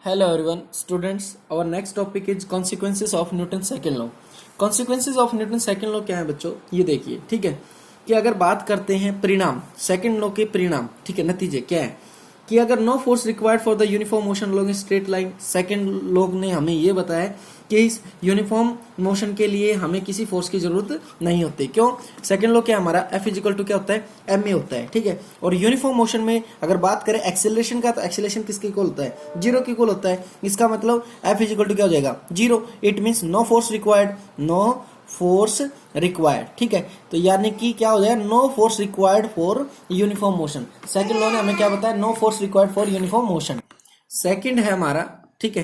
Hello everyone, students. Our next topic is consequences of Newton's second law. Consequences of Newton's second law क्या है बच्चों? ये देखिए, ठीक है, कि अगर बात करते हैं परिणाम, सेकंड लॉ के परिणाम, ठीक है, नतीजे क्या है कि अगर no force required for the uniform motion along straight line, second law ने हमें ये बताया कि इस यूनिफॉर्म मोशन के लिए हमें किसी फोर्स की जरूरत नहीं होती। क्यों? सेकंड लॉ क्या हमारा F इजिकल टू क्या होता है, ma होता है, ठीक है। और यूनिफॉर्म मोशन में अगर बात करें एक्सेलरेशन का, तो एक्सेलरेशन किसके इक्वल होता है, जीरो के इक्वल होता है। इसका मतलब F इजिकल टू क्या हो जाएगा, zero. It means no force required, no force required, ठीक है। तो यानी कि क्या हो जाएगा, no force required for uniform motion. Second law ने हमें क्या बताया, no force required for uniform motion. Second है हमारा, ठीक है,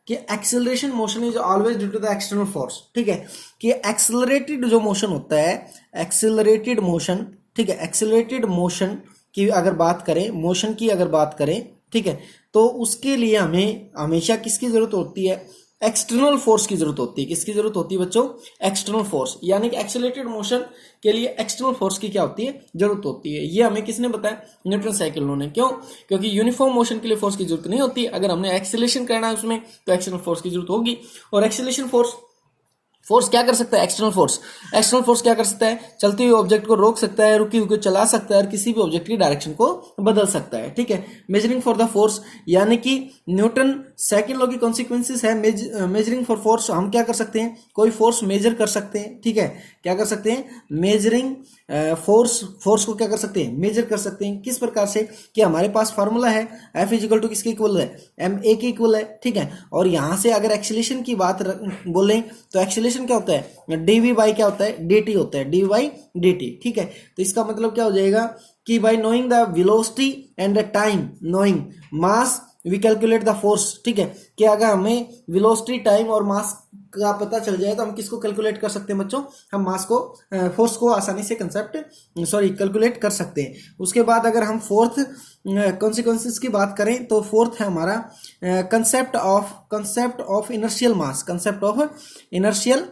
कि acceleration motion is always due to the external force, ठीक है, कि एक्सेलरेटेड जो मोशन होता है, एक्सेलरेटेड मोशन, ठीक है, एक्सेलरेटेड मोशन की अगर बात करें, मोशन की अगर बात करें, ठीक है, तो उसके लिए हमें हमेशा किसकी जरूरत होती है, एक्सटर्नल फोर्स की जरूरत होती है। किसकी जरूरत होती है बच्चों, एक्सटर्नल फोर्स। यानी कि एक्सेलरेटेड मोशन के लिए एक्सटर्नल फोर्स की क्या होती है, जरूरत होती है। ये हमें किसने बताया, न्यूटन सेकंड लॉ ने। क्यों? क्योंकि यूनिफॉर्म मोशन के लिए फोर्स की जरूरत नहीं होती। अगर हमने एक्सेलरेशन करना है उसमें, तो एक्सटर्नल फोर्स की जरूरत होगी। और एक्सेलरेशन फोर्स क्या कर सकता है, एक्सटर्नल फोर्स क्या कर सकता है, चलते हुए ऑब्जेक्ट को रोक सकता है, रुकी हुई को चला सकता है, और किसी भी ऑब्जेक्ट की डायरेक्शन को बदल सकता है, ठीक है। मेजरिंग फॉर द फोर्स, यानी कि न्यूटन सेकंड लॉ की कॉन्सिक्वेंसेस है मेजरिंग फॉर फोर्स। हम क्या कर सकते हैं, कोई फोर्स मेजर कर सकते हैं, ठीक है। क्या कर सकते हैं, मेजरिंग फोर्स को क्या कर सकते हैं, मेजर कर सकते हैं। किस प्रकार से, कि हमारे पास फार्मूला है F इजिकल टू किसके इक्वल है, ma के इक्वल है, ठीक है। और यहां से अगर एक्सीलरेशन की बात बोलें, तो एक्सीलरेशन क्या होता है, dv बाई क्या होता है, dt होता है, dv बाई dt, ठीक है। तो इसका मतलब क्या हो जाएगा कि by knowing the velocity and the time, knowing mass, we calculate the force, ठीक है। कि अगर हमें वेलोसिटी, टाइम और मास का पता चल जाए, तो हम किसको कैलकुलेट कर सकते हैं बच्चों, हम मास को, फोर्स को आसानी से कैलकुलेट कर सकते हैं। उसके बाद अगर हम फोर्थ कॉन्सिक्वेंसेस की बात करें, तो फोर्थ है हमारा कंसेप्ट ऑफ इनर्शियल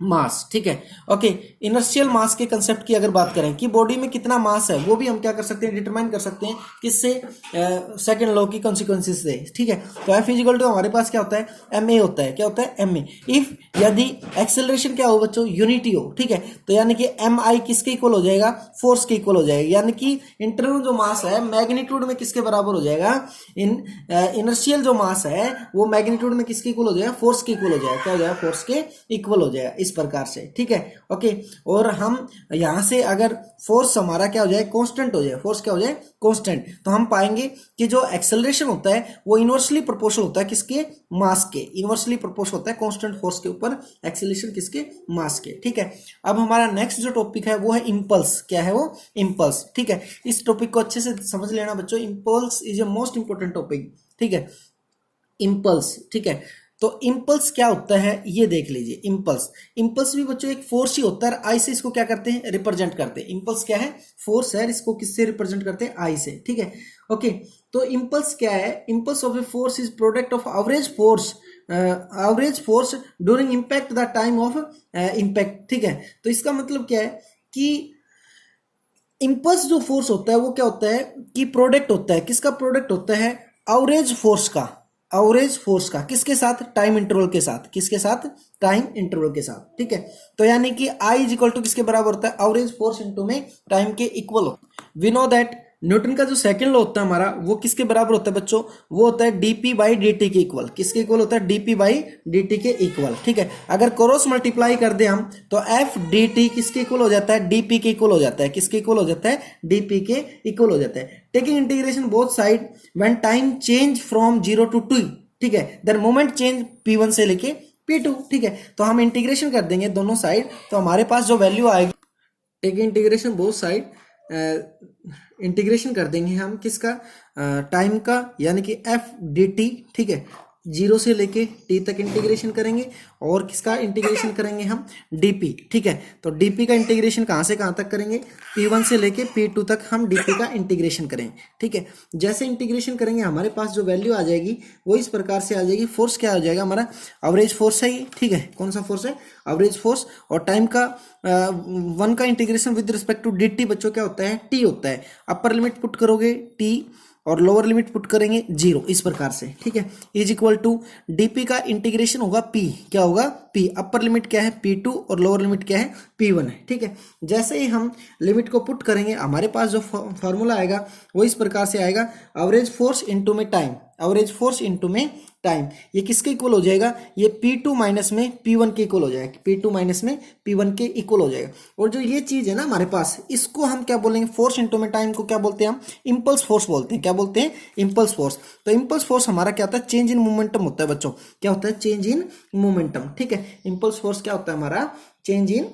मास, ठीक है। ओके, इनर्शियल मास के कंसेप्ट की अगर बात करें कि बॉडी में कितना मास है, वो भी हम क्या कर सकते हैं, डिटरमाइन कर सकते हैं। किससे, सेकंड लॉ की कॉन्सिक्वेंसेस से, ठीक है। तो F इजिकल टू हमारे पास क्या होता है, ma होता है। क्या होता है, ma। इफ यदि एक्सेलरेशन क्या हो बच्चों, यूनिटी हो, ठीक है, तो यानी कि mi किसके इक्वल हो जाएगा, फोर्स के इक्वल हो जाएगा। यानी कि इंटरनल जो मास है मैग्नीट्यूड में किसके बराबर हो जाएगा, इनर्शियल जो मास है वो मैग्नीट्यूड में किसके इक्वल हो जाएगा, फोर्स के इक्वल हो जाएगा। क्या हो जाएगा, फोर्स के इक्वल हो जाएगा, इस प्रकार से, ठीक है। ओके, और हम यहां से अगर फोर्स हमारा क्या हो जाए, कांस्टेंट हो जाए, फोर्स क्या हो जाए, कांस्टेंट, तो हम पाएंगे कि जो एक्सेलरेशन होता है वो इनवर्सली प्रोपोर्शनल होता है किसके, मास के। इनवर्सली प्रोपोर्शनल होता है कांस्टेंट फोर्स के ऊपर एक्सेलरेशन किसके, मास के, ठीक है। अब हमारा नेक्स्ट जो टॉपिक है वो है इंपल्स। क्या है वो, इंपल्स, ठीक है। इस टॉपिक को अच्छे से समझ लेना बच्चों। Impulse is a most important topic, ठीक है। इंपल्स, ठीक है। तो इंपल्स क्या होता है ये देख लीजिए। इंपल्स भी बच्चों एक फोर्स ही होता है। आई से इसको क्या करते हैं, रिप्रेजेंट करते हैं। इंपल्स क्या है, फोर्स है, इसको किससे रिप्रेजेंट करते हैं, आई से, ठीक है। ओके, तो इंपल्स क्या है, impulse of a force is product of average force during impact the time of impact, ठीक है। तो इसका मतलब क्या है कि इंपल्स जो फोर्स होता है वो क्या होता है कि प्रोडक्ट होता है, किसका प्रोडक्ट होता है, एवरेज फोर्स का किसके साथ, टाइम इंटरवल के साथ। किसके साथ, टाइम इंटरवल के साथ, ठीक है। तो यानी कि आई इज इक्वल टू किसके बराबर होता है, एवरेज फोर्स इनटू में टाइम के इक्वल हो। वी नो दैट न्यूटन का जो सेकंड लॉ होता है हमारा, वो किसके बराबर होता है बच्चों, वो होता है dp बाई dt के इक्वल। किसके इक्वल होता है, dp बाई dt के इक्वल, ठीक है। अगर क्रॉस मल्टीप्लाई कर दे हम, तो f dt किसके इक्वल हो जाता है, dp के इक्वल हो जाता है। किसके इक्वल हो जाता है, dp के इक्वल हो जाता है। Taking integration both side when time change from 0 to t, ठीक है, देन मोमेंट चेंज p1 से लेके p2, ठीक है। तो हम इंटीग्रेशन कर देंगे दोनों साइड, तो हमारे पास जो वैल्यू आएगी, take integration both side, integration कर देंगे हम किसका, टाइम का, यानी कि एफ डी टी, ठीक है, 0 से लेके t तक इंटीग्रेशन करेंगे। और किसका इंटीग्रेशन करेंगे हम, dp, ठीक है। तो dp का इंटीग्रेशन कहाँ से कहाँ तक करेंगे, p1 से लेके p2 तक हम dp का इंटीग्रेशन करेंगे, ठीक है। जैसे इंटीग्रेशन करेंगे हमारे पास जो वैल्यू आ जाएगी वो इस प्रकार से आ जाएगी। फोर्स क्या आ जाएगा हमारा, एवरेज फोर्स है ये, ठीक है। कौन सा फोर्स है, एवरेज फोर्स। और टाइम का 1 का integration with respect to dt बच्चों क्या होता है, t होता है। अपर लिमिट पुट करोगे t और लोअर लिमिट पुट करेंगे 0, इस प्रकार से, ठीक है। इज इक्वल टू dp का इंटीग्रेशन होगा p, क्या होगा p, अपर लिमिट क्या है p2 और लोअर लिमिट क्या है p1 है, ठीक है। जैसे ही हम लिमिट को पुट करेंगे हमारे पास जो फॉर्मूला आएगा वो इस प्रकार से आएगा, एवरेज फोर्स इनटू में टाइम, एवरेज फोर्स इनटू में टाइम, ये किसके इक्वल हो जाएगा, ये P2 माइनस में P1 के इक्वल हो जाएगा, P2 माइनस में P1 के इक्वल हो जाएगा। और जो ये चीज है ना हमारे पास, इसको हम क्या बोलेंगे, फोर्स इनटू में टाइम को क्या बोलते हैं हम, इंपल्स फोर्स बोलते हैं। क्या बोलते हैं, इंपल्स फोर्स। तो इंपल्स फोर्स हमारा क्या होता है, चेंज इन मोमेंटम होता है बच्चों, क्या होता है, चेंज इन मोमेंटम, ठीक है। इंपल्स फोर्स क्या होता है हमारा, चेंज इन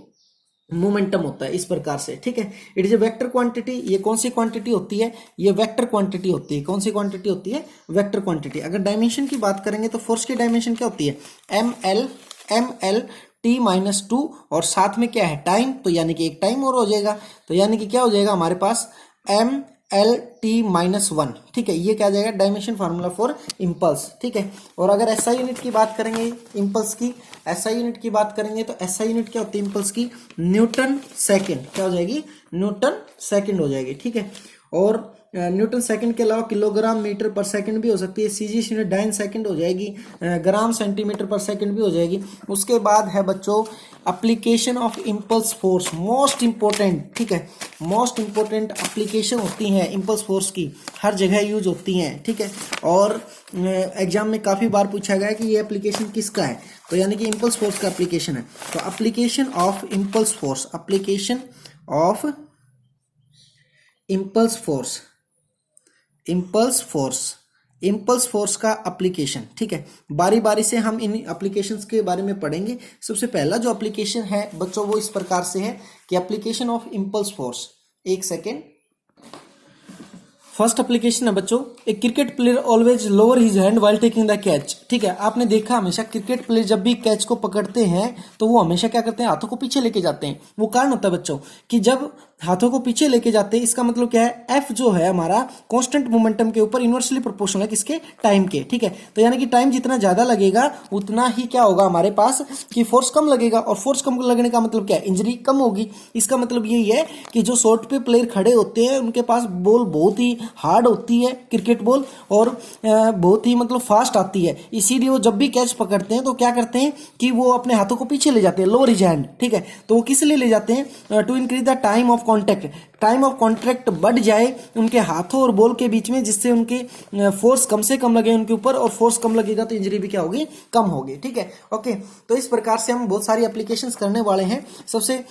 मोमेंटम होता है, इस प्रकार से, ठीक है। It is a vector quantity, ये कौन सी क्वांटिटी होती है, ये वेक्टर क्वांटिटी होती है। कौन सी क्वांटिटी होती है, वेक्टर क्वांटिटी। अगर डायमेंशन की बात करेंगे तो फोर्स की डायमेंशन क्या होती है, ml t माइनस 2 और साथ में क्या है, टाइम, तो यानी कि एक टाइम और हो जाएगा, तो यानी कि क्या हो जाएगा हमारे पास ml t माइनस 1, ठीक है। ये क्या आ जाएगा, डायमेंशन फार्मूला फॉर इंपल्स, ठीक है। और अगर एसआई यूनिट की बात करेंगे इंपल्स की, एसआई यूनिट की बात करेंगे तो एसआई यूनिट क्या होती है इंपल्स की, न्यूटन सेकंड, क्या हो जाएगी, न्यूटन सेकंड हो जाएगी, ठीक है। और न्यूटन सेकंड के अलावा किलोग्राम मीटर पर सेकंड भी हो सकती है, सीजीएस यूनिट डाइन सेकंड हो जाएगी, ग्राम सेंटीमीटर पर सेकंड भी हो जाएगी। उसके बाद है बच्चों application of impulse force, most important, ठीक है। मोस्ट इंपॉर्टेंट एप्लीकेशन होती हैं इंपल्स फोर्स की, हर जगह यूज होती हैं, ठीक है। और एग्जाम में काफी बार पूछा गया है कि ये एप्लीकेशन किसका है, तो यानी कि इंपल्स फोर्स का एप्लीकेशन है। तो application of impulse force, application of impulse force, impulse force, impulse force का एप्लीकेशन, ठीक है। बारी बारी से हम इन एप्लीकेशंस के बारे में पढ़ेंगे। सबसे पहला जो एप्लीकेशन है बच्चों वो इस प्रकार से है कि एप्लीकेशन ऑफ इंपल्स फोर्स, एक सेकेंड। फर्स्ट एप्लीकेशन है बच्चों, a cricket player always lower his hand while taking the catch, ठीक है। आपने देखा हमेशा क्रिकेट प्लेयर जब भी कैच को पकड़ते हैं तो वो हमेशा क्या करते हैं, हाथों को पीछे लेके जाते हैं। वो कारण होता है बच्चों कि जब हाथों को पीछे लेके जाते हैं, इसका मतलब क्या है, एफ जो है हमारा कांस्टेंट मोमेंटम के ऊपर इनवर्सली प्रोपोर्शनल है किसके, टाइम के, ठीक है। तो यानी कि टाइम जितना ज्यादा लगेगा उतना ही क्या होगा हमारे पास कि फोर्स कम लगेगा, और फोर्स कम लगने का मतलब क्या है, इंजरी कम होगी। इसका मतलब यही है कि जो शॉर्ट पे प्लेयर खड़े होते हैं उनके पास बॉल बहुत ही हार्ड होती है, क्रिकेट बॉल, और बहुत ही मतलब फास्ट आती है, इसीलिए वो जब भी कैच पकड़ते हैं तो क्या करते हैं कि वो अपने हाथों को पीछे ले जाते हैं, लोअर हिज हैंड, ठीक है। तो वो किस लिए ले जाते हैं, to increase the time of contact, time of contact बढ़ जाए उनके हाथों और बॉल के बीच में, जिससे उनके फोर्स कम से कम लगे उनके ऊपर, और फोर्स कम लगेगा तो इंजरी भी क्या होगी, कम होगी, ठीक है। ओके, तो इस प्रकार से हम बहुत सारी एप्लीकेशंस करने वाले हैं। सबसे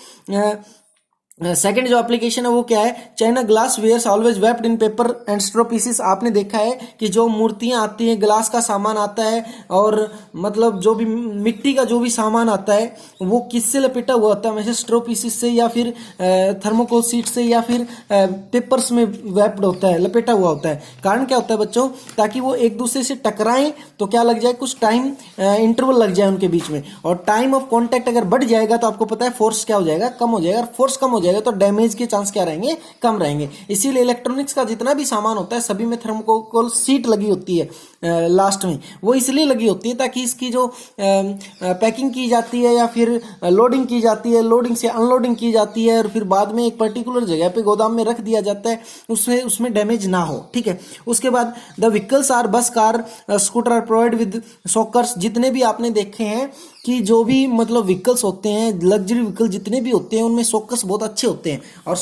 सेकंड जो एप्लीकेशन है वो क्या है, China glass wares always wrapped in paper and straw pieces. आपने देखा है कि जो मूर्तियां आती हैं, ग्लास का सामान आता है, और मतलब जो भी मिट्टी का जो भी सामान आता है वो किससे लपेटा हुआ होता है, हमेशा स्ट्रॉ पीसेस से, या फिर थर्मोकोल शीट से, या फिर पेपर्स में वेप्ड होता है, लपेटा हुआ होता है। कारण क्या होता है बच्चों, ताकि वो एक दूसरे से टकराएं तो क्या लग जाए, कुछ टाइम इंटरवल लग जाए उनके बीच में, और टाइम ऑफ कॉन्टैक्ट अगर बढ़ जाएगा तो आपको पता है फोर्स क्या हो जाएगा, कम हो जाएगा। फोर्स कम हो जाएगा तो डैमेज के चांस क्या रहेंगे, कम रहेंगे। इसीलिए इलेक्ट्रॉनिक्स का जितना भी सामान होता है सभी में थर्मोकोल शीट लगी होती है लास्ट में, वो इसलिए लगी होती है ताकि इसकी जो पैकिंग की जाती है या फिर लोडिंग की जाती है, लोडिंग से अनलोडिंग की जाती है, और फिर बाद में एक पर्टिकुलर जगह पे गोदाम में रख दिया जाता है, उसमें डैमेज ना हो, ठीक है। उसके बाद the vehicles are bus, car, scooter are provided with shockers. जितने भी आपने देखे हैं कि जो भी मतलब व्हीकल्स होते हैं, लग्जरी व्हीकल जितने भी होते हैं उनमें सॉकर्स बहुत अच्छे होते हैं, और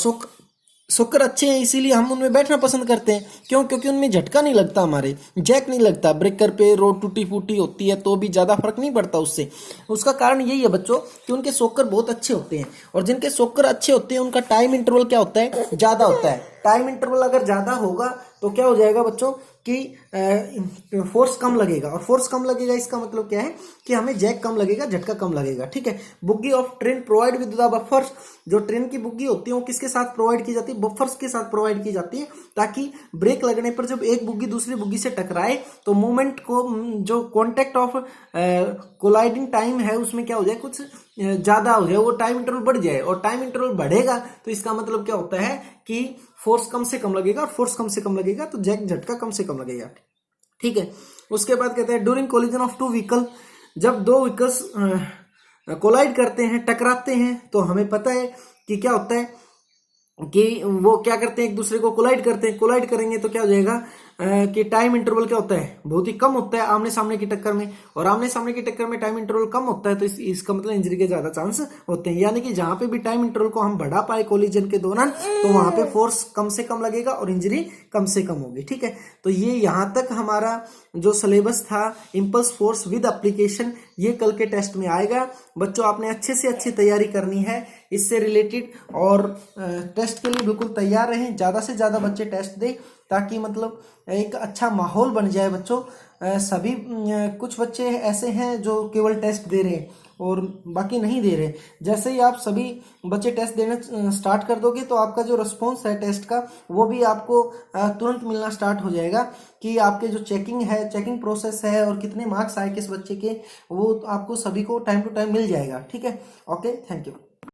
सोकर अच्छे हैं इसीलिए हम उनमें बैठना पसंद करते हैं। क्यों, क्योंकि उनमें झटका नहीं लगता, हमारे जैक नहीं लगता, ब्रेकर पे रोड टूटी फूटी होती है तो भी ज्यादा फर्क नहीं पड़ता उससे। उसका कारण यही है बच्चों कि उनके सोकर बहुत अच्छे होते हैं, और जिनके सोकर अच्छे होते हैं उनका टाइम इंटरवल क्या होता है, ज्यादा होता है। टाइम इंटरवल अगर ज्यादा होगा तो क्या हो जाएगा बच्चों कि फोर्स कम लगेगा, और फोर्स कम लगेगा इसका मतलब क्या है कि हमें जैक कम लगेगा, झटका कम लगेगा, ठीक है। Bogie of train provide with the buffers. जो ट्रेन की बुग्गी होती है वो किसके साथ प्रोवाइड की जाती है, बफर्स के साथ प्रोवाइड की जाती है, ताकि ब्रेक लगने पर जब एक बुग्गी दूसरी बुग्गी से टकराए तो मूवमेंट को, जो कॉन्टैक्ट ऑफ कोलाइडिंग टाइम है उसमें क्या हो जाए, कुछ ज्यादा हो जाए, वो टाइम इंटरवल बढ़ जाए, और टाइम इंटरवल बढ़ेगा तो इसका मतलब क्या होता है कि फोर्स कम से कम लगेगा, और फोर्स कम से कम लगेगा तो जैक झटका कम से कम लगेगा, ठीक है। उसके बाद कहते हैं during collision of two vehicle, जब दो व्हीकल्स कोलाइड करते हैं, टकराते हैं, तो हमें पता है कि क्या होता है कि वो क्या करते हैं, एक दूसरे को कोलाइड करते हैं। कोलाइड करेंगे तो क्या हो जाएगा, कि टाइम इंटरवल क्या होता है, बहुत ही कम होता है आमने सामने की टक्कर में, और आमने सामने की टक्कर में टाइम इंटरवल कम होता है, तो इसका मतलब इंजरी के ज्यादा चांस होते हैं। यानी कि जहां पे भी टाइम इंटरवल को हम बढ़ा पाए कोलिजन के दौरान, तो वहां पे फोर्स कम से कम लगेगा और इंजरी कम से कम होगी। ठीक है, तो ये यहां तक हमारा जो सिलेबस था इंपल्स फोर्स विद एप्लीकेशन, ये कल के टेस्ट में आएगा। बच्चों आपने अच्छे से अच्छी तैयारी करनी है इससे रिलेटेड, और टेस्ट के लिए बिल्कुल तैयार रहें, ज्यादा से ज्यादा बच्चे टेस्ट दें, ताकि मतलब एक अच्छा माहौल बन जाए बच्चों। सभी कुछ बच्चे ऐसे हैं जो केवल टेस्ट दे रहे हैं और बाकी नहीं दे रहे। जैसे ही आप सभी बच्चे टेस्ट देना स्टार्ट कर दोगे, तो आपका जो रिस्पॉन्स है टेस्ट का, वो भी आपको तुरंत मिलना स्टार्ट हो जाएगा, कि आपके जो चेकिंग है, चेकिंग प्रोसेस है, और कितने मार्क्स आए किस बच्चे के, वो आपको सभी को टाइम टू टाइम मिल जाएगा। ठीक है, ओके, थैंक यू।